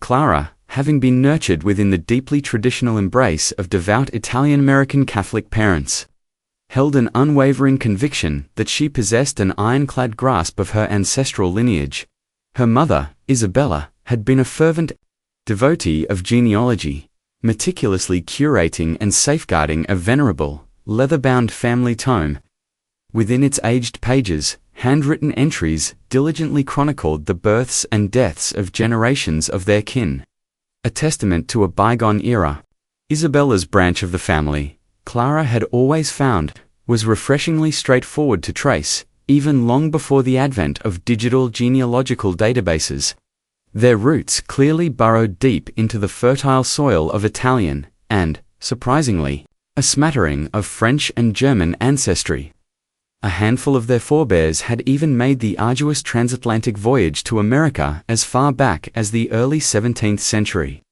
Clara, having been nurtured within the deeply traditional embrace of devout Italian-American Catholic parents, held an unwavering conviction that she possessed an ironclad grasp of her ancestral lineage. Her mother, Isabella, had been a fervent devotee of genealogy, meticulously curating and safeguarding a venerable, leather-bound family tome. Within its aged pages, handwritten entries diligently chronicled the births and deaths of generations of their kin, a testament to a bygone era. Isabella's branch of the family, Clara had always found, was refreshingly straightforward to trace, even long before the advent of digital genealogical databases. Their roots clearly burrowed deep into the fertile soil of Italian, and, surprisingly, a smattering of French and German ancestry. A handful of their forebears had even made the arduous transatlantic voyage to America as far back as the early 17th century.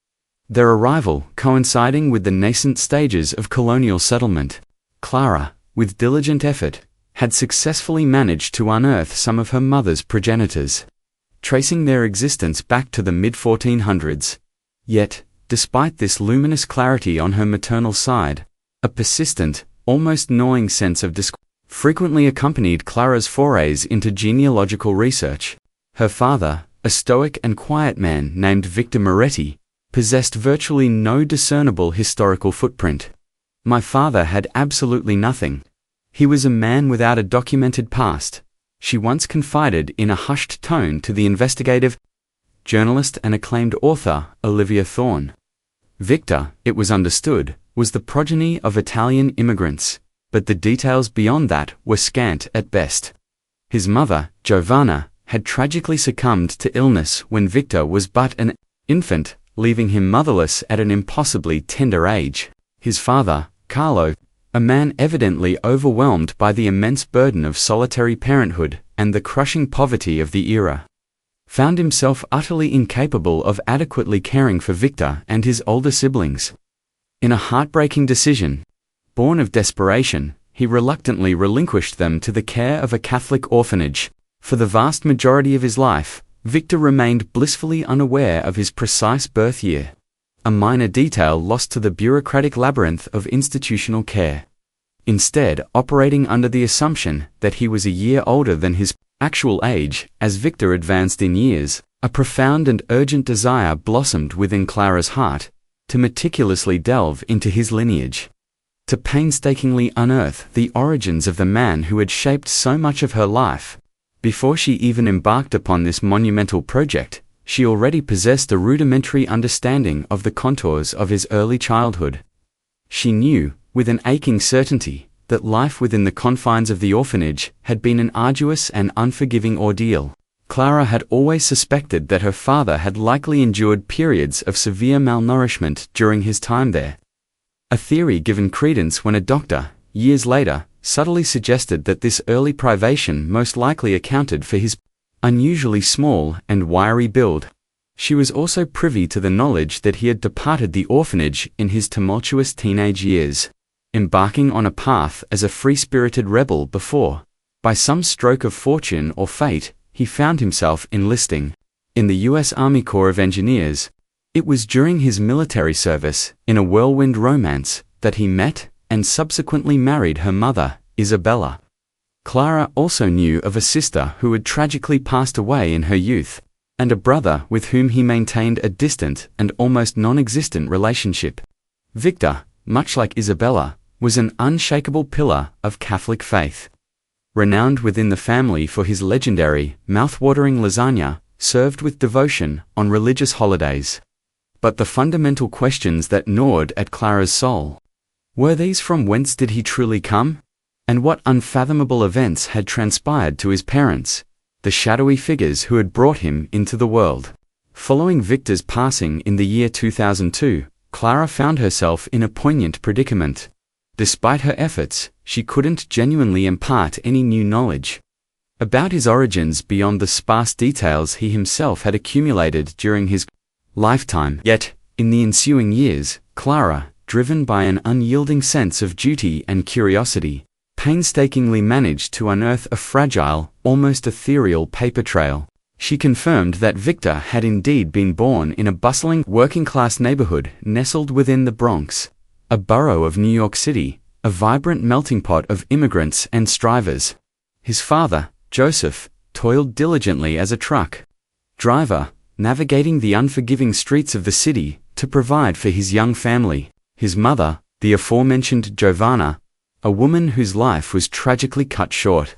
Their arrival coinciding with the nascent stages of colonial settlement. Clara, with diligent effort, had successfully managed to unearth some of her mother's progenitors, tracing their existence back to the mid-1400s. Yet, despite this luminous clarity on her maternal side, a persistent, almost gnawing sense of disquiet frequently accompanied Clara's forays into genealogical research. Her father, a stoic and quiet man named Victor Moretti, possessed virtually no discernible historical footprint. My father had absolutely nothing. He was a man without a documented past, she once confided in a hushed tone to the investigative journalist and acclaimed author, Olivia Thorne. Victor, it was understood, was the progeny of Italian immigrants, but the details beyond that were scant at best. His mother, Giovanna, had tragically succumbed to illness when Victor was but an infant, leaving him motherless at an impossibly tender age. His father, Carlo, a man evidently overwhelmed by the immense burden of solitary parenthood and the crushing poverty of the era, found himself utterly incapable of adequately caring for Victor and his older siblings. In a heartbreaking decision, born of desperation, he reluctantly relinquished them to the care of a Catholic orphanage. For the vast majority of his life, Victor remained blissfully unaware of his precise birth year, a minor detail lost to the bureaucratic labyrinth of institutional care. Instead, operating under the assumption that he was a year older than his actual age, as Victor advanced in years, a profound and urgent desire blossomed within Clara's heart to meticulously delve into his lineage, to painstakingly unearth the origins of the man who had shaped so much of her life. Before she even embarked upon this monumental project, she already possessed a rudimentary understanding of the contours of his early childhood. She knew, with an aching certainty, that life within the confines of the orphanage had been an arduous and unforgiving ordeal. Clara had always suspected that her father had likely endured periods of severe malnourishment during his time there, a theory given credence when a doctor, years later, subtly suggested that this early privation most likely accounted for his unusually small and wiry build. She was also privy to the knowledge that he had departed the orphanage in his tumultuous teenage years, embarking on a path as a free-spirited rebel before, by some stroke of fortune or fate, he found himself enlisting in the U.S. Army Corps of Engineers. It was during his military service, in a whirlwind romance, that he met and subsequently married her mother, Isabella. Clara also knew of a sister who had tragically passed away in her youth, and a brother with whom he maintained a distant and almost non-existent relationship. Victor, much like Isabella, was an unshakable pillar of Catholic faith, renowned within the family for his legendary, mouth-watering lasagna, served with devotion on religious holidays. But the fundamental questions that gnawed at Clara's soul, were these: from whence did he truly come? And what unfathomable events had transpired to his parents, the shadowy figures who had brought him into the world? Following Victor's passing in the year 2002, Clara found herself in a poignant predicament. Despite her efforts, she couldn't genuinely impart any new knowledge about his origins beyond the sparse details he himself had accumulated during his lifetime. Yet, in the ensuing years, Clara, driven by an unyielding sense of duty and curiosity, painstakingly managed to unearth a fragile, almost ethereal paper trail She confirmed that Victor had indeed been born in a bustling, working-class neighborhood nestled within the Bronx, a borough of New York City, a vibrant melting pot of immigrants and strivers. His father, Joseph, toiled diligently as a truck driver, navigating the unforgiving streets of the city to provide for his young family. His mother, the aforementioned Giovanna, a woman whose life was tragically cut short,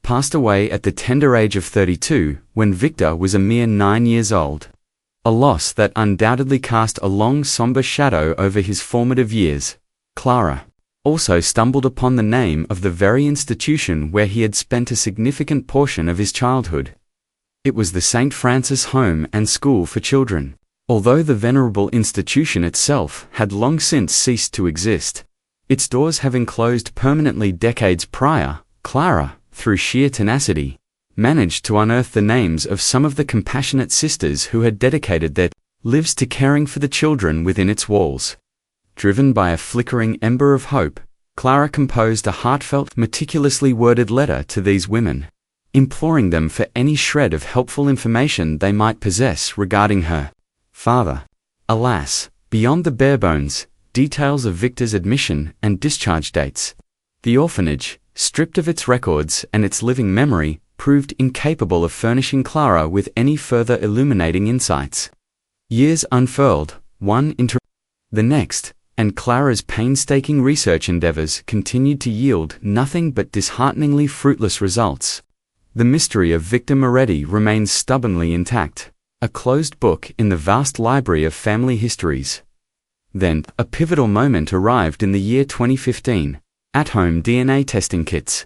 passed away at the tender age of 32 when Victor was a mere 9 years old. A loss that undoubtedly cast a long somber shadow over his formative years. Clara also stumbled upon the name of the very institution where he had spent a significant portion of his childhood. It was the St. Francis Home and School for Children. Although the venerable institution itself had long since ceased to exist, its doors having closed permanently decades prior, Clara, through sheer tenacity, managed to unearth the names of some of the compassionate sisters who had dedicated their lives to caring for the children within its walls. Driven by a flickering ember of hope, Clara composed a heartfelt, meticulously worded letter to these women, imploring them for any shred of helpful information they might possess regarding her father. Alas, beyond the bare bones details of Victor's admission and discharge dates, the orphanage, stripped of its records and its living memory, proved incapable of furnishing Clara with any further illuminating insights. Years unfurled, one into the next, and Clara's painstaking research endeavors continued to yield nothing but dishearteningly fruitless results. The mystery of Victor Moretti remains stubbornly intact, a closed book in the vast library of family histories. Then, a pivotal moment arrived in the year 2015. At-home DNA testing kits,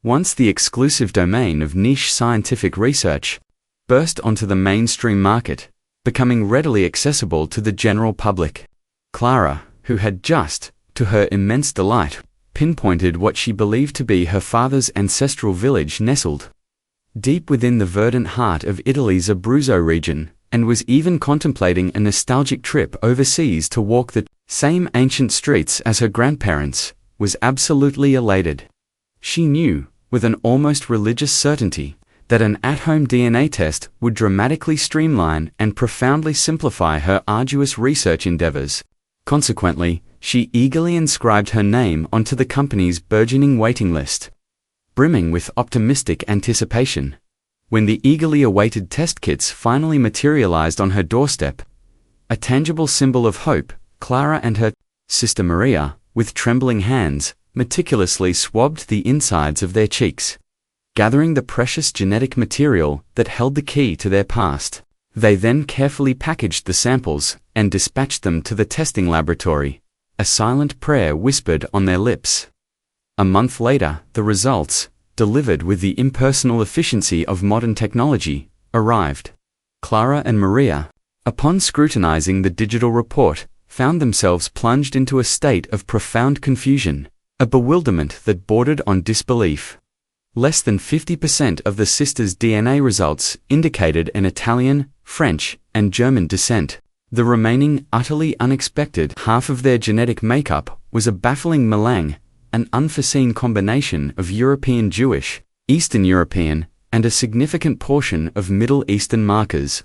once the exclusive domain of niche scientific research, burst onto the mainstream market, becoming readily accessible to the general public. Clara, who had just, to her immense delight, pinpointed what she believed to be her father's ancestral village nestled deep within the verdant heart of Italy's Abruzzo region, and was even contemplating a nostalgic trip overseas to walk the same ancient streets as her grandparents, was absolutely elated. She knew, with an almost religious certainty, that an at-home DNA test would dramatically streamline and profoundly simplify her arduous research endeavors. Consequently, she eagerly inscribed her name onto the company's burgeoning waiting list, brimming with optimistic anticipation. When the eagerly awaited test kits finally materialized on her doorstep, a tangible symbol of hope, Clara and her sister Maria, with trembling hands, meticulously swabbed the insides of their cheeks, gathering the precious genetic material that held the key to their past. They then carefully packaged the samples and dispatched them to the testing laboratory, a silent prayer whispered on their lips. A month later, the results, delivered with the impersonal efficiency of modern technology, arrived. Clara and Maria, upon scrutinizing the digital report, found themselves plunged into a state of profound confusion, a bewilderment that bordered on disbelief. Less than 50% of the sisters' DNA results indicated an Italian, French, and German descent. The remaining, utterly unexpected half of their genetic makeup was a baffling melange, an unforeseen combination of European Jewish, Eastern European, and a significant portion of Middle Eastern markers.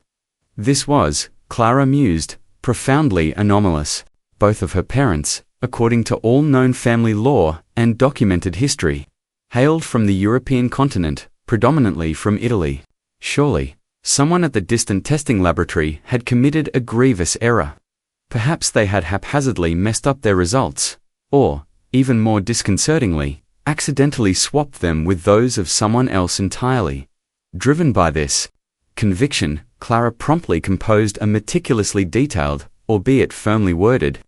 This was, Clara mused, profoundly anomalous. Both of her parents, according to all known family law and documented history, hailed from the European continent, predominantly from Italy. Surely, someone at the distant testing laboratory had committed a grievous error. Perhaps they had haphazardly messed up their results, or, even more disconcertingly, accidentally swapped them with those of someone else entirely. Driven by this conviction, Clara promptly composed a meticulously detailed, albeit firmly worded,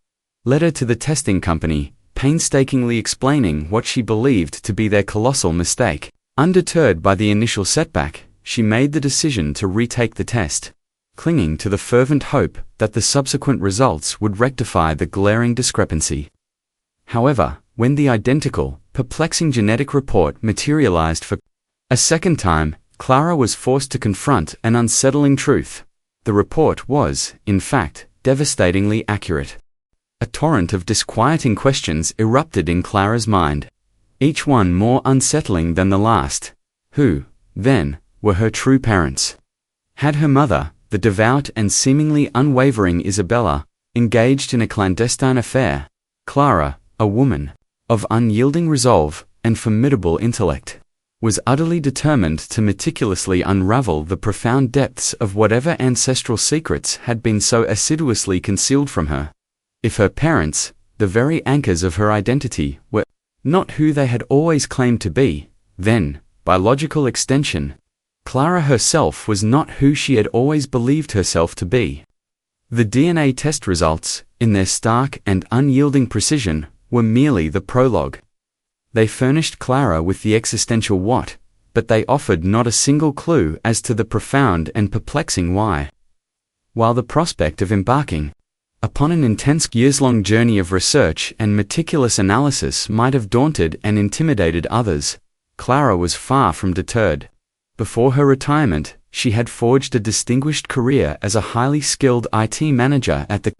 letter to the testing company, painstakingly explaining what she believed to be their colossal mistake. Undeterred by the initial setback, she made the decision to retake the test, clinging to the fervent hope that the subsequent results would rectify the glaring discrepancy. However, when the identical, perplexing genetic report materialized for a second time, Clara was forced to confront an unsettling truth. The report was, in fact, devastatingly accurate. A torrent of disquieting questions erupted in Clara's mind, each one more unsettling than the last. Who, then, were her true parents? Had her mother, the devout and seemingly unwavering Isabella, engaged in a clandestine affair, Clara, a woman of unyielding resolve and formidable intellect, was utterly determined to meticulously unravel the profound depths of whatever ancestral secrets had been so assiduously concealed from her. If her parents, the very anchors of her identity, were not who they had always claimed to be, then, by logical extension, Clara herself was not who she had always believed herself to be. The DNA test results, in their stark and unyielding precision, were merely the prologue. They furnished Clara with the existential what, but they offered not a single clue as to the profound and perplexing why. While the prospect of embarking upon an intense years-long journey of research and meticulous analysis might have daunted and intimidated others, Clara was far from deterred. Before her retirement, she had forged a distinguished career as a highly skilled IT manager at the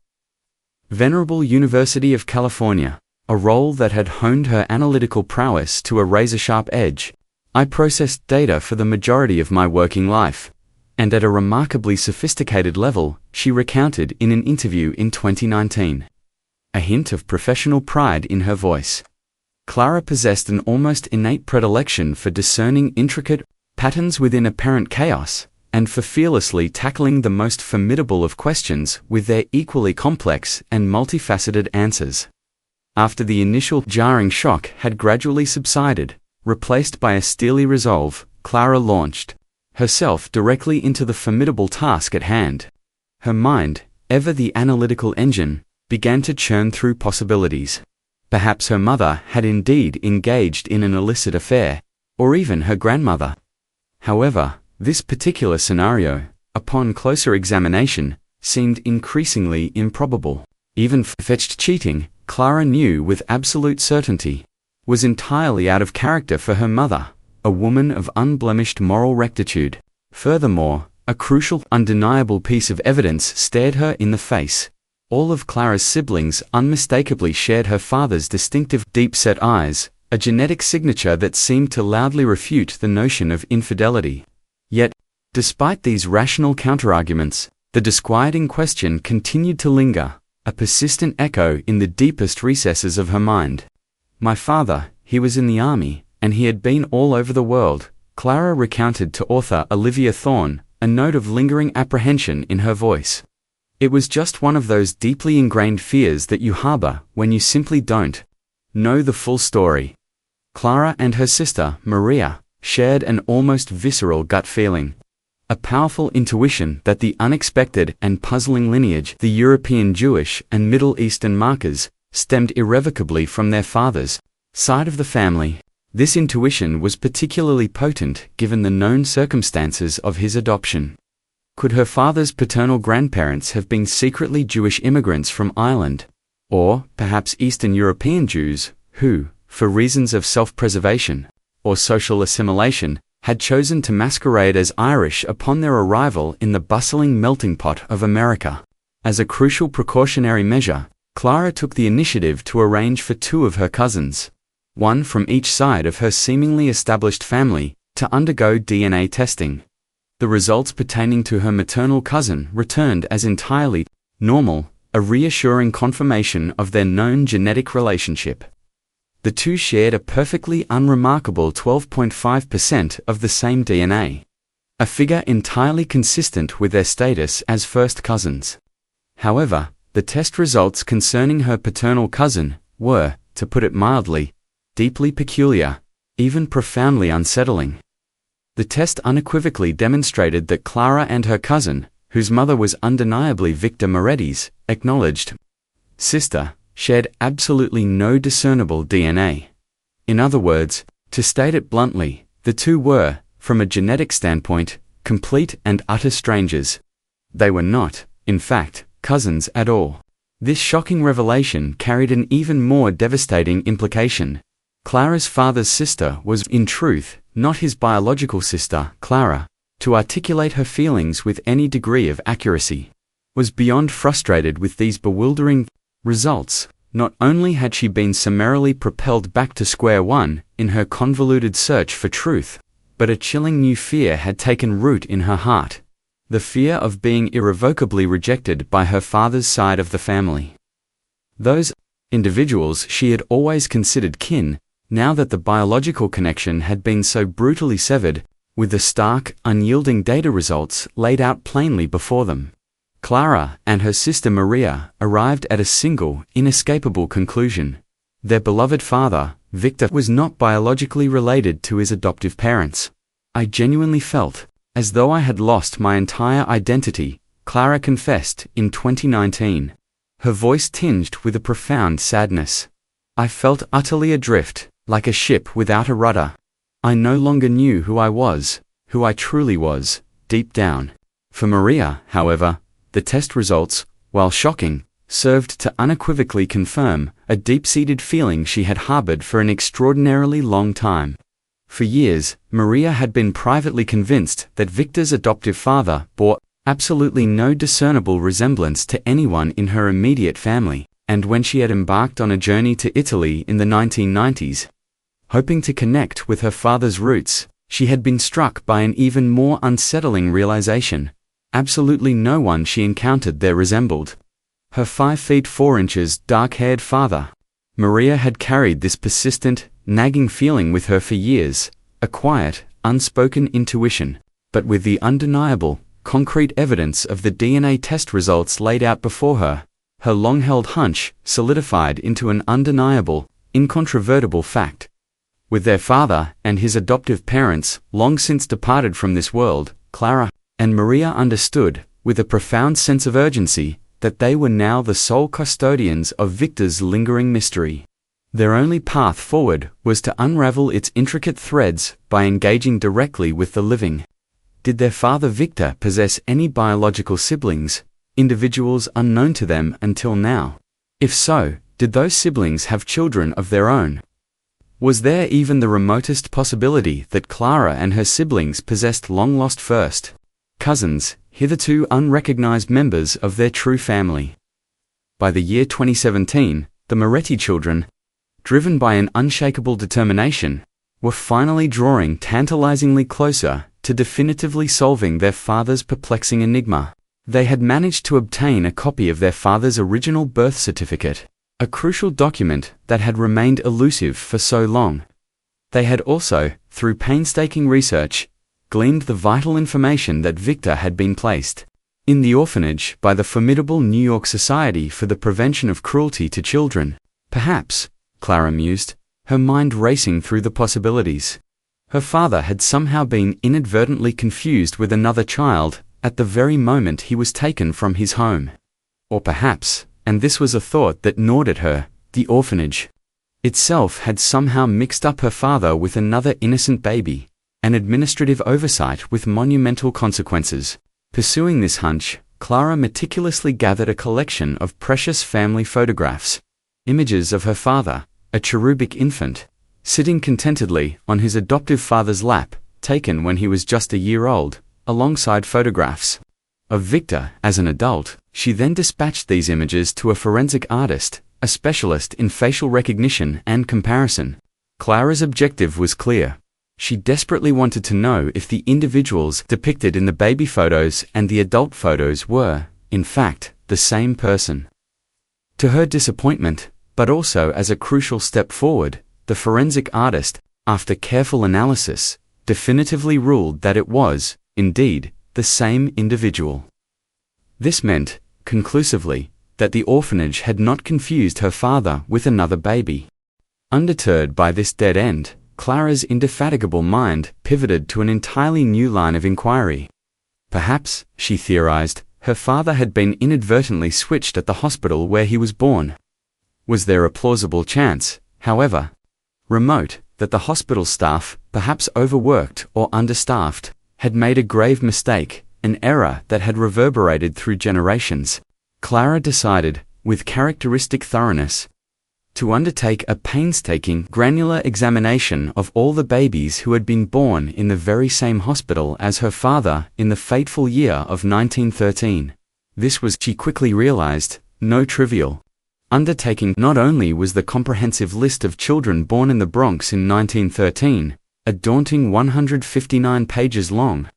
Venerable University of California, a role that had honed her analytical prowess to a razor-sharp edge. I processed data for the majority of my working life, and at a remarkably sophisticated level, she recounted in an interview in 2019. A hint of professional pride in her voice. Clara possessed an almost innate predilection for discerning intricate patterns within apparent chaos, and for fearlessly tackling the most formidable of questions with their equally complex and multifaceted answers. After the initial jarring shock had gradually subsided, replaced by a steely resolve, Clara launched herself directly into the formidable task at hand. Her mind, ever the analytical engine, began to churn through possibilities. Perhaps her mother had indeed engaged in an illicit affair, or even her grandmother. However, this particular scenario, upon closer examination, seemed increasingly improbable. Even far-fetched cheating, Clara knew with absolute certainty, was entirely out of character for her mother, a woman of unblemished moral rectitude. Furthermore, a crucial, undeniable piece of evidence stared her in the face. All of Clara's siblings unmistakably shared her father's distinctive, deep-set eyes, a genetic signature that seemed to loudly refute the notion of infidelity. Yet, despite these rational counterarguments, the disquieting question continued to linger, a persistent echo in the deepest recesses of her mind. My father, he was in the army, and he had been all over the world, Clara recounted to author Olivia Thorne, a note of lingering apprehension in her voice. It was just one of those deeply ingrained fears that you harbor when you simply don't know the full story. Clara and her sister, Maria, shared an almost visceral gut feeling. A powerful intuition that the unexpected and puzzling lineage, the European Jewish and Middle Eastern markers, stemmed irrevocably from their father's side of the family. This intuition was particularly potent given the known circumstances of his adoption. Could her father's paternal grandparents have been secretly Jewish immigrants from Ireland, or perhaps Eastern European Jews, who, for reasons of self-preservation or social assimilation, had chosen to masquerade as Irish upon their arrival in the bustling melting pot of America? As a crucial precautionary measure, Clara took the initiative to arrange for two of her cousins, one from each side of her seemingly established family, to undergo DNA testing. The results pertaining to her maternal cousin returned as entirely normal, a reassuring confirmation of their known genetic relationship. The two shared a perfectly unremarkable 12.5% of the same DNA, a figure entirely consistent with their status as first cousins. However, the test results concerning her paternal cousin were, to put it mildly, deeply peculiar, even profoundly unsettling. The test unequivocally demonstrated that Clara and her cousin, whose mother was undeniably Victor Moretti's acknowledged sister, shared absolutely no discernible DNA. In other words, to state it bluntly, the two were, from a genetic standpoint, complete and utter strangers. They were not, in fact, cousins at all. This shocking revelation carried an even more devastating implication. Clara's father's sister was, in truth, not his biological sister, Clara. To articulate her feelings with any degree of accuracy was beyond frustrated with these bewildering results. Not only had she been summarily propelled back to square one in her convoluted search for truth, but a chilling new fear had taken root in her heart. the fear of being irrevocably rejected by her father's side of the family. Those individuals she had always considered kin, now that the biological connection had been so brutally severed, with the stark, unyielding data results laid out plainly before them. Clara and her sister Maria arrived at a single, inescapable conclusion. Their beloved father, Victor, was not biologically related to his adoptive parents. I genuinely felt as though I had lost my entire identity, Clara confessed in 2019, her voice tinged with a profound sadness. I felt utterly adrift, like a ship without a rudder. I no longer knew who I was, who I truly was, deep down. For Maria, however, the test results, while shocking, served to unequivocally confirm a deep-seated feeling she had harbored for an extraordinarily long time. For years, Maria had been privately convinced that Victor's adoptive father bore absolutely no discernible resemblance to anyone in her immediate family, and when she had embarked on a journey to Italy in the 1990s, hoping to connect with her father's roots, she had been struck by an even more unsettling realization. Absolutely no one she encountered there resembled her 5 feet 4 inches dark-haired father. Maria had carried this persistent, nagging feeling with her for years, a quiet, unspoken intuition, but with the undeniable, concrete evidence of the DNA test results laid out before her, her long-held hunch solidified into an undeniable, incontrovertible fact. With their father and his adoptive parents long since departed from this world, Clara and Maria understood, with a profound sense of urgency, that they were now the sole custodians of Victor's lingering mystery. Their only path forward was to unravel its intricate threads by engaging directly with the living. Did their father Victor possess any biological siblings, individuals unknown to them until now? If so, did those siblings have children of their own? Was there even the remotest possibility that Clara and her siblings possessed long-lost first cousins, hitherto unrecognized members of their true family? By the year 2017, the Moretti children, driven by an unshakable determination, were finally drawing tantalizingly closer to definitively solving their father's perplexing enigma. They had managed to obtain a copy of their father's original birth certificate, a crucial document that had remained elusive for so long. They had also, through painstaking research, gleaned the vital information that Victor had been placed in the orphanage by the formidable New York Society for the Prevention of Cruelty to Children. Perhaps, Clara mused, her mind racing through the possibilities, her father had somehow been inadvertently confused with another child at the very moment he was taken from his home. Or perhaps, and this was a thought that gnawed at her, the orphanage itself had somehow mixed up her father with another innocent baby, an administrative oversight with monumental consequences. Pursuing this hunch, Clara meticulously gathered a collection of precious family photographs, images of her father, a cherubic infant, sitting contentedly on his adoptive father's lap, taken when he was just a year old, alongside photographs of Victor as an adult. She then dispatched these images to a forensic artist, a specialist in facial recognition and comparison. Clara's objective was clear. She desperately wanted to know if the individuals depicted in the baby photos and the adult photos were, in fact, the same person. To her disappointment, but also as a crucial step forward, the forensic artist, after careful analysis, definitively ruled that it was, indeed, the same individual. This meant, conclusively, that the orphanage had not confused her father with another baby. Undeterred by this dead end, Clara's indefatigable mind pivoted to an entirely new line of inquiry. Perhaps, she theorized, her father had been inadvertently switched at the hospital where he was born. Was there a plausible chance, however remote, that the hospital staff, perhaps overworked or understaffed, had made a grave mistake, an error that had reverberated through generations? Clara decided, with characteristic thoroughness, to undertake a painstaking, granular examination of all the babies who had been born in the very same hospital as her father in the fateful year of 1913. This was, she quickly realized, no trivial undertaking. Not only was the comprehensive list of children born in the Bronx in 1913, a daunting 159 pages long,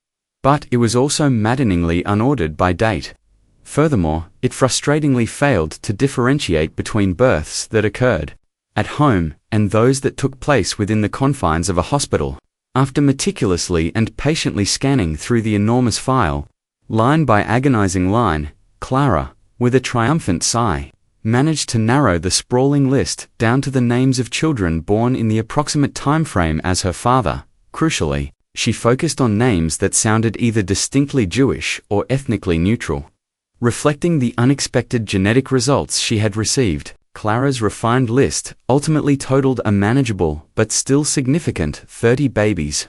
But it was also maddeningly unordered by date. Furthermore, it frustratingly failed to differentiate between births that occurred at home and those that took place within the confines of a hospital. After meticulously and patiently scanning through the enormous file, line by agonizing line, Clara, with a triumphant sigh, managed to narrow the sprawling list down to the names of children born in the approximate time frame as her father. Crucially, she focused on names that sounded either distinctly Jewish or ethnically neutral. Reflecting the unexpected genetic results she had received, Clara's refined list ultimately totaled a manageable but still significant 30 babies.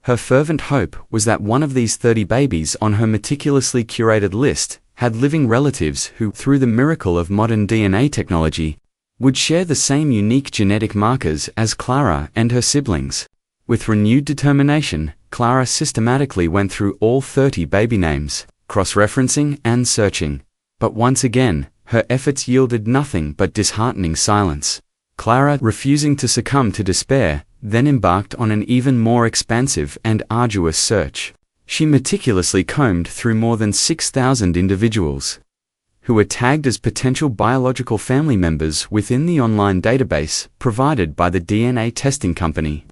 Her fervent hope was that one of these 30 babies on her meticulously curated list had living relatives who, through the miracle of modern DNA technology, would share the same unique genetic markers as Clara and her siblings. With renewed determination, Clara systematically went through all 30 baby names, cross-referencing and searching. But once again, her efforts yielded nothing but disheartening silence. Clara, refusing to succumb to despair, then embarked on an even more expansive and arduous search. She meticulously combed through more than 6,000 individuals who were tagged as potential biological family members within the online database provided by the DNA testing company.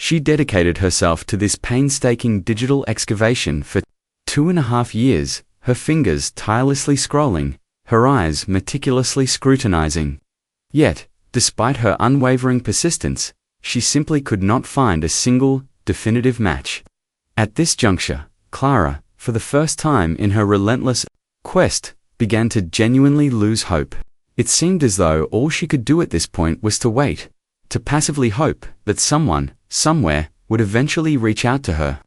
She dedicated herself to this painstaking digital excavation for 2.5 years, her fingers tirelessly scrolling, her eyes meticulously scrutinizing. Yet, despite her unwavering persistence, she simply could not find a single, definitive match. At this juncture, Clara, for the first time in her relentless quest, began to genuinely lose hope. It seemed as though all she could do at this point was to wait, to passively hope that someone, somewhere, would eventually reach out to her.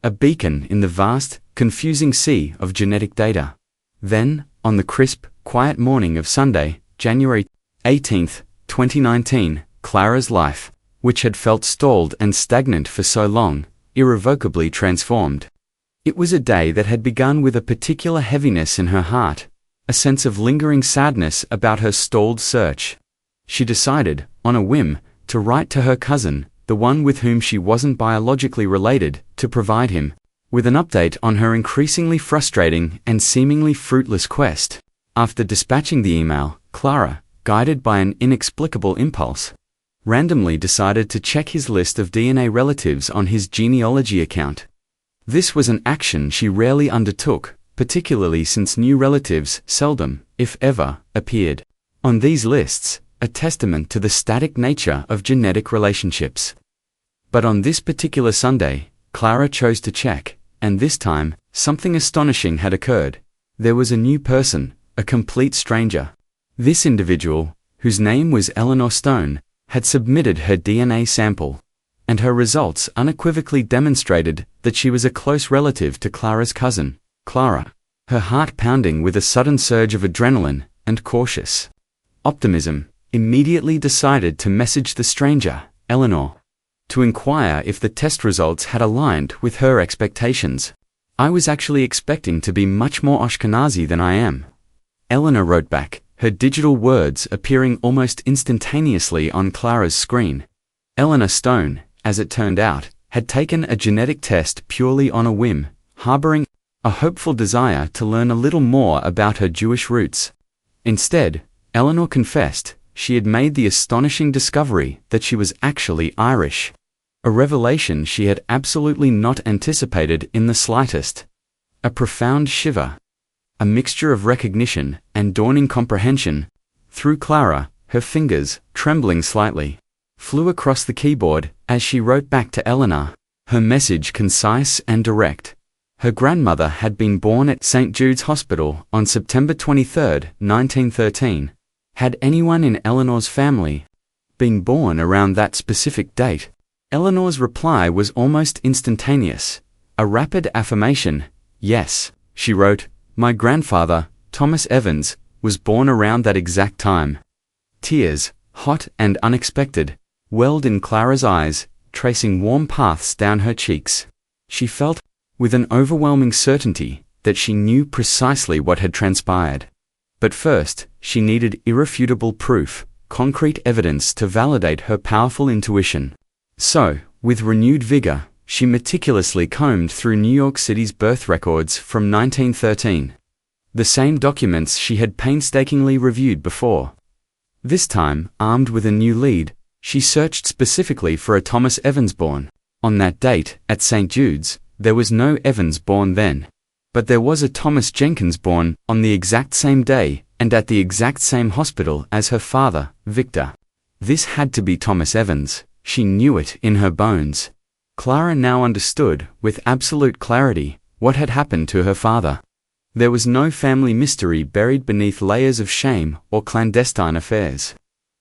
A beacon in the vast, confusing sea of genetic data. Then, on the crisp, quiet morning of Sunday, January 18, 2019, Clara's life, which had felt stalled and stagnant for so long, irrevocably transformed. It was a day that had begun with a particular heaviness in her heart, a sense of lingering sadness about her stalled search. She decided, on a whim, to write to her cousin, the one with whom she wasn't biologically related, to provide him with an update on her increasingly frustrating and seemingly fruitless quest. After dispatching the email, Clara, guided by an inexplicable impulse, randomly decided to check his list of DNA relatives on his genealogy account. This was an action she rarely undertook, particularly since new relatives seldom, if ever, appeared on these lists, a testament to the static nature of genetic relationships. But on this particular Sunday, Clara chose to check, and this time, something astonishing had occurred. There was a new person, a complete stranger. This individual, whose name was Eleanor Stone, had submitted her DNA sample, and her results unequivocally demonstrated that she was a close relative to Clara's cousin, Clara. Her heart pounding with a sudden surge of adrenaline and cautious optimism, immediately decided to message the stranger, Eleanor, to inquire if the test results had aligned with her expectations. "I was actually expecting to be much more Ashkenazi than I am," Eleanor wrote back, her digital words appearing almost instantaneously on Clara's screen. Eleanor Stone, as it turned out, had taken a genetic test purely on a whim, harboring a hopeful desire to learn a little more about her Jewish roots. Instead, Eleanor confessed she had made the astonishing discovery that she was actually Irish, a revelation she had absolutely not anticipated in the slightest. A profound shiver, a mixture of recognition and dawning comprehension, through Clara, her fingers, trembling slightly, flew across the keyboard as she wrote back to Eleanor, her message concise and direct. Her grandmother had been born at St. Jude's Hospital on September 23, 1913. Had anyone in Eleanor's family been born around that specific date? Eleanor's reply was almost instantaneous, a rapid affirmation. "Yes," she wrote, "my grandfather, Thomas Evans, was born around that exact time." Tears, hot and unexpected, welled in Clara's eyes, tracing warm paths down her cheeks. She felt, with an overwhelming certainty, that she knew precisely what had transpired. But first, she needed irrefutable proof, concrete evidence to validate her powerful intuition. So, with renewed vigor, she meticulously combed through New York City's birth records from 1913. The same documents she had painstakingly reviewed before. This time, armed with a new lead, she searched specifically for a Thomas Evans born. On that date, at St. Jude's, there was no Evans born then. But there was a Thomas Jenkins born on the exact same day and at the exact same hospital as her father, Victor. This had to be Thomas Evans. She knew it in her bones. Clara now understood, with absolute clarity, what had happened to her father. There was no family mystery buried beneath layers of shame or clandestine affairs.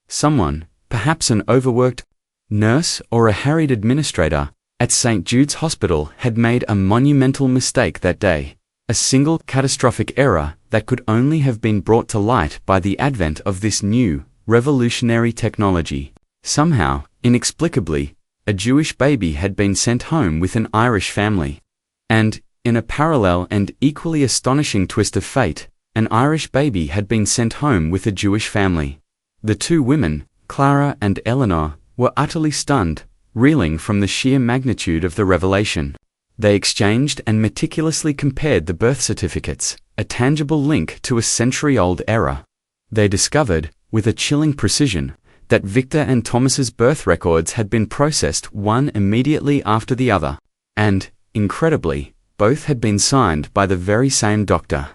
Someone, perhaps an overworked nurse or a harried administrator, at St. Jude's Hospital had made a monumental mistake that day. A single catastrophic error that could only have been brought to light by the advent of this new, revolutionary technology. Somehow, inexplicably, a Jewish baby had been sent home with an Irish family. And, in a parallel and equally astonishing twist of fate, an Irish baby had been sent home with a Jewish family. The two women, Clara and Eleanor, were utterly stunned, reeling from the sheer magnitude of the revelation. They exchanged and meticulously compared the birth certificates, a tangible link to a century-old error. They discovered, with a chilling precision, that Victor and Thomas's birth records had been processed one immediately after the other. And, incredibly, both had been signed by the very same doctor.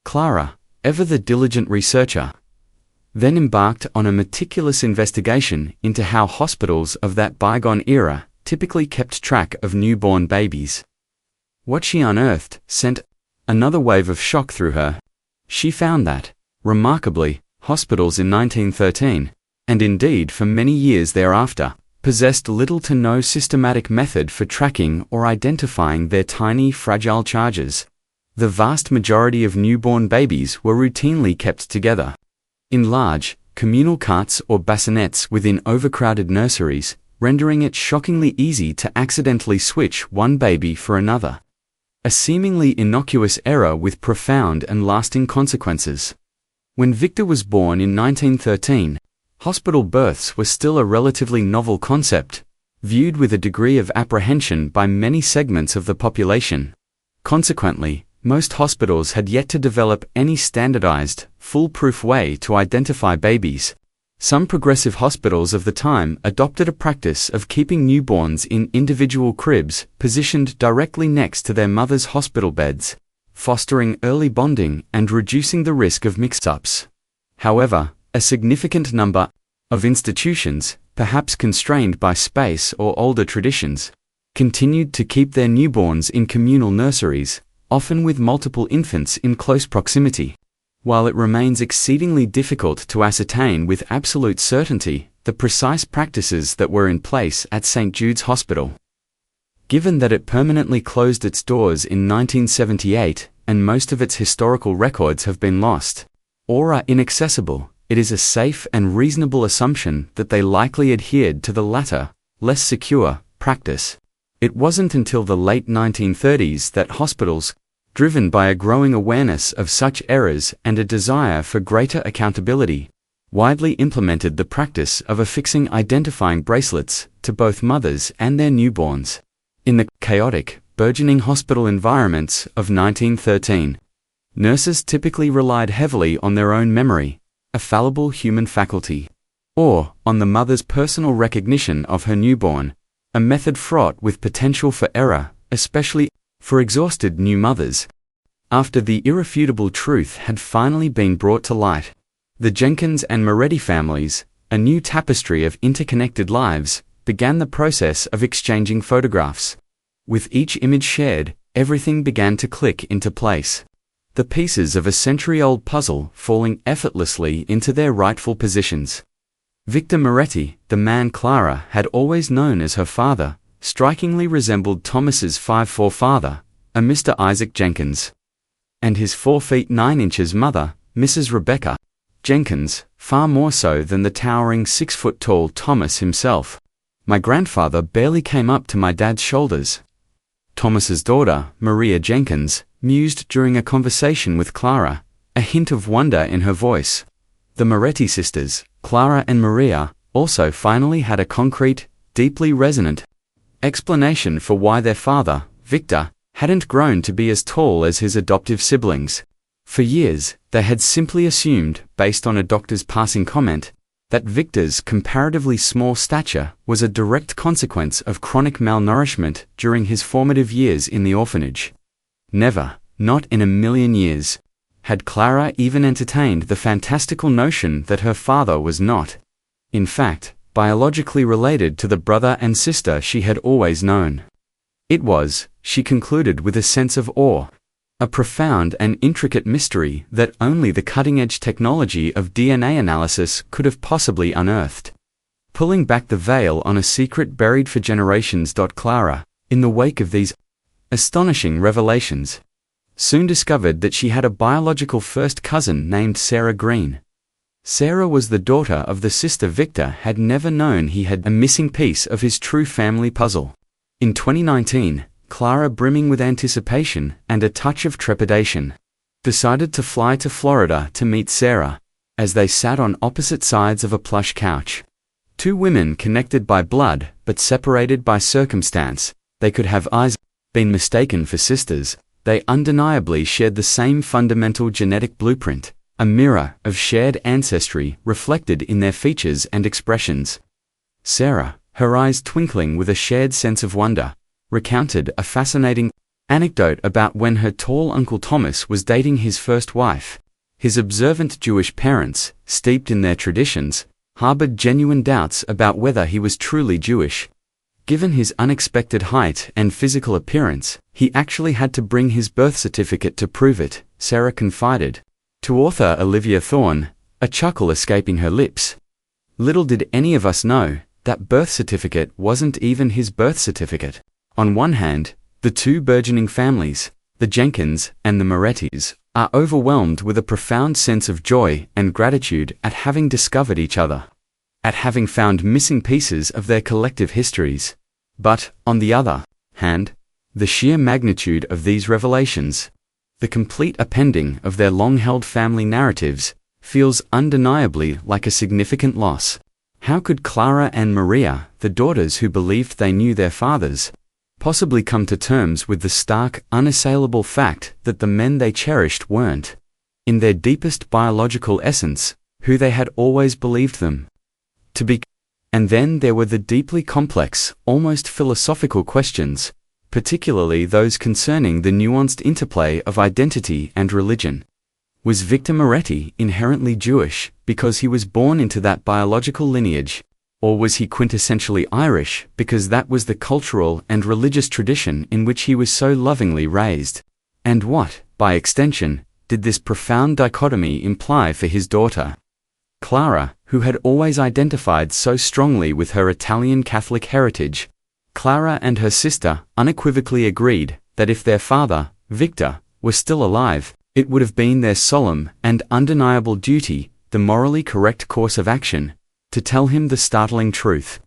Clara, ever the diligent researcher, then embarked on a meticulous investigation into how hospitals of that bygone era typically kept track of newborn babies. What she unearthed sent another wave of shock through her. She found that, remarkably, hospitals in 1913, and indeed for many years thereafter, possessed little to no systematic method for tracking or identifying their tiny, fragile charges. The vast majority of newborn babies were routinely kept together in large, communal carts or bassinets within overcrowded nurseries, rendering it shockingly easy to accidentally switch one baby for another. A seemingly innocuous error with profound and lasting consequences. When Victor was born in 1913, hospital births were still a relatively novel concept, viewed with a degree of apprehension by many segments of the population. Consequently, most hospitals had yet to develop any standardized, foolproof way to identify babies. Some progressive hospitals of the time adopted a practice of keeping newborns in individual cribs positioned directly next to their mother's hospital beds, fostering early bonding and reducing the risk of mix-ups. However, a significant number of institutions, perhaps constrained by space or older traditions, continued to keep their newborns in communal nurseries, often with multiple infants in close proximity. While it remains exceedingly difficult to ascertain with absolute certainty the precise practices that were in place at St. Jude's Hospital. Given that it permanently closed its doors in 1978 and most of its historical records have been lost, or are inaccessible, it is a safe and reasonable assumption that they likely adhered to the latter, less secure, practice. It wasn't until the late 1930s that hospitals, driven by a growing awareness of such errors and a desire for greater accountability, widely implemented the practice of affixing identifying bracelets to both mothers and their newborns. In the chaotic, burgeoning hospital environments of 1913, nurses typically relied heavily on their own memory, a fallible human faculty, or on the mother's personal recognition of her newborn, a method fraught with potential for error, especially for exhausted new mothers. After the irrefutable truth had finally been brought to light, the Jenkins and Moretti families, a new tapestry of interconnected lives, began the process of exchanging photographs. With each image shared, everything began to click into place. The pieces of a century-old puzzle falling effortlessly into their rightful positions. Victor Moretti, the man Clara had always known as her father, strikingly resembled Thomas's 5'4" father, a Mr. Isaac Jenkins, and his 4 feet 9 inches mother, Mrs. Rebecca Jenkins, far more so than the towering 6-foot-tall Thomas himself. My grandfather barely came up to my dad's shoulders. Thomas's daughter, Maria Jenkins, mused during a conversation with Clara, a hint of wonder in her voice. The Moretti sisters, Clara and Maria, also finally had a concrete, deeply resonant explanation for why their father, Victor, hadn't grown to be as tall as his adoptive siblings. For years, they had simply assumed, based on a doctor's passing comment, that Victor's comparatively small stature was a direct consequence of chronic malnourishment during his formative years in the orphanage. Never, not in a million years, had Clara even entertained the fantastical notion that her father was not, in fact, biologically related to the brother and sister she had always known. It was, she concluded with a sense of awe, a profound and intricate mystery that only the cutting-edge technology of DNA analysis could have possibly unearthed. Pulling back the veil on a secret buried for generations. Clara, in the wake of these astonishing revelations, soon discovered that she had a biological first cousin named Sarah Green. Sarah was the daughter of the sister Victor had never known he had a missing piece of his true family puzzle. In 2019, Clara, brimming with anticipation and a touch of trepidation, decided to fly to Florida to meet Sarah, as they sat on opposite sides of a plush couch. Two women connected by blood but separated by circumstance, they could have been mistaken for sisters. They undeniably shared the same fundamental genetic blueprint, a mirror of shared ancestry reflected in their features and expressions. Sarah, her eyes twinkling with a shared sense of wonder, recounted a fascinating anecdote about when her tall Uncle Thomas was dating his first wife. His observant Jewish parents, steeped in their traditions, harbored genuine doubts about whether he was truly Jewish. Given his unexpected height and physical appearance, he actually had to bring his birth certificate to prove it, Sarah confided to author Olivia Thorne, a chuckle escaping her lips. Little did any of us know, that birth certificate wasn't even his birth certificate. On one hand, the two burgeoning families, the Jenkins and the Morettis, are overwhelmed with a profound sense of joy and gratitude at having discovered each other, at having found missing pieces of their collective histories. But, on the other hand, the sheer magnitude of these revelations, the complete appending of their long-held family narratives, feels undeniably like a significant loss. How could Clara and Maria, the daughters who believed they knew their fathers, possibly come to terms with the stark, unassailable fact that the men they cherished weren't, in their deepest biological essence, who they had always believed them to be? And then there were the deeply complex, almost philosophical questions, particularly those concerning the nuanced interplay of identity and religion. Was Victor Moretti inherently Jewish because he was born into that biological lineage, or was he quintessentially Irish because that was the cultural and religious tradition in which he was so lovingly raised? And what, by extension, did this profound dichotomy imply for his daughter, Clara, who had always identified so strongly with her Italian Catholic heritage? Clara and her sister unequivocally agreed that if their father, Victor, were still alive, it would have been their solemn and undeniable duty, the morally correct course of action, to tell him the startling truth.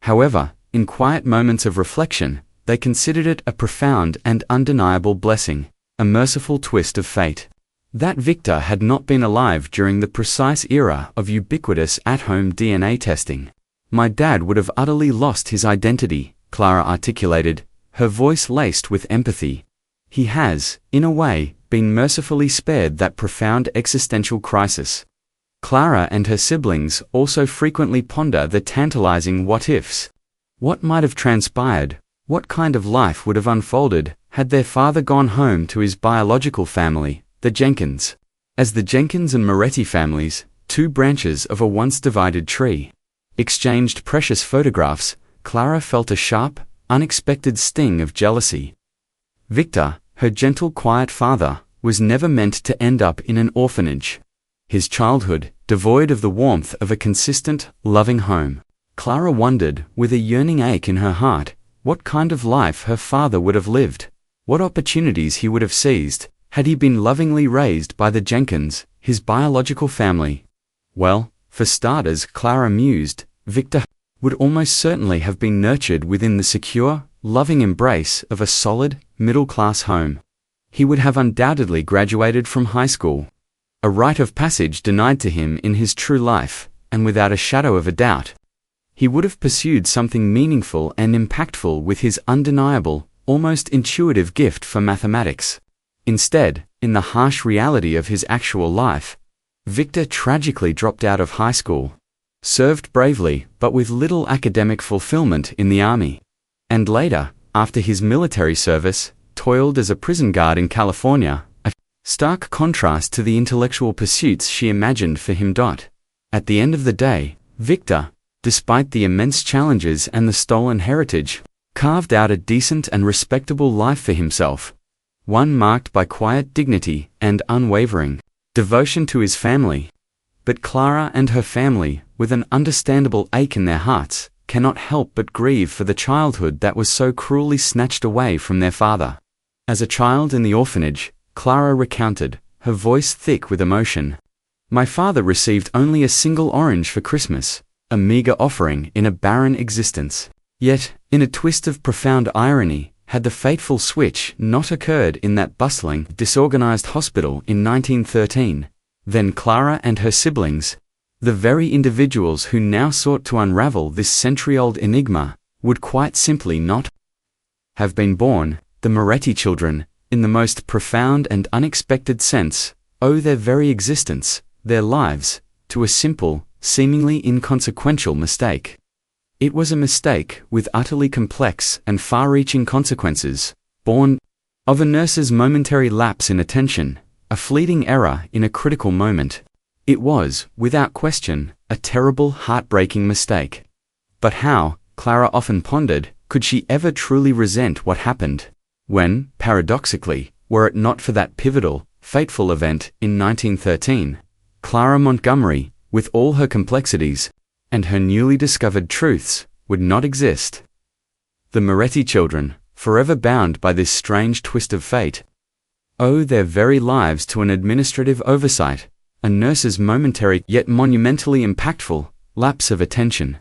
However, in quiet moments of reflection, they considered it a profound and undeniable blessing, a merciful twist of fate, that Victor had not been alive during the precise era of ubiquitous at-home DNA testing. My dad would have utterly lost his identity, Clara articulated, her voice laced with empathy. He has, in a way, been mercifully spared that profound existential crisis. Clara and her siblings also frequently ponder the tantalizing what-ifs. What might have transpired, what kind of life would have unfolded, had their father gone home to his biological family, the Jenkins? As the Jenkins and Moretti families, two branches of a once divided tree, exchanged precious photographs, Clara felt a sharp, unexpected sting of jealousy. Victor, her gentle, quiet father, was never meant to end up in an orphanage. His childhood, devoid of the warmth of a consistent, loving home. Clara wondered, with a yearning ache in her heart, what kind of life her father would have lived, what opportunities he would have seized, had he been lovingly raised by the Jenkins, his biological family. Well, for starters, Clara mused, Victor would almost certainly have been nurtured within the secure, loving embrace of a solid, middle-class home. He would have undoubtedly graduated from high school, a rite of passage denied to him in his true life, and without a shadow of a doubt, he would have pursued something meaningful and impactful with his undeniable, almost intuitive gift for mathematics. Instead, in the harsh reality of his actual life, Victor tragically dropped out of high school, served bravely but with little academic fulfillment in the army, and later, after his military service, toiled as a prison guard in California, a stark contrast to the intellectual pursuits she imagined for him. At the end of the day, Victor, despite the immense challenges and the stolen heritage, carved out a decent and respectable life for himself, one marked by quiet dignity and unwavering devotion to his family. But Clara and her family, with an understandable ache in their hearts, cannot help but grieve for the childhood that was so cruelly snatched away from their father. As a child in the orphanage, Clara recounted, her voice thick with emotion, "My father received only a single orange for Christmas, a meager offering in a barren existence. Yet, in a twist of profound irony, had the fateful switch not occurred in that bustling, disorganized hospital in 1913, then Clara and her siblings, the very individuals who now sought to unravel this century-old enigma, would quite simply not have been born. The Moretti children, in the most profound and unexpected sense, owe their very existence, their lives, to a simple, seemingly inconsequential mistake. It was a mistake with utterly complex and far-reaching consequences, born of a nurse's momentary lapse in attention, a fleeting error in a critical moment. It was, without question, a terrible, heartbreaking mistake. But how, Clara often pondered, could she ever truly resent what happened? When, paradoxically, were it not for that pivotal, fateful event in 1913, Clara Montgomery, with all her complexities, and her newly discovered truths, would not exist. The Moretti children, forever bound by this strange twist of fate, owe their very lives to an administrative oversight, a nurse's momentary yet monumentally impactful lapse of attention.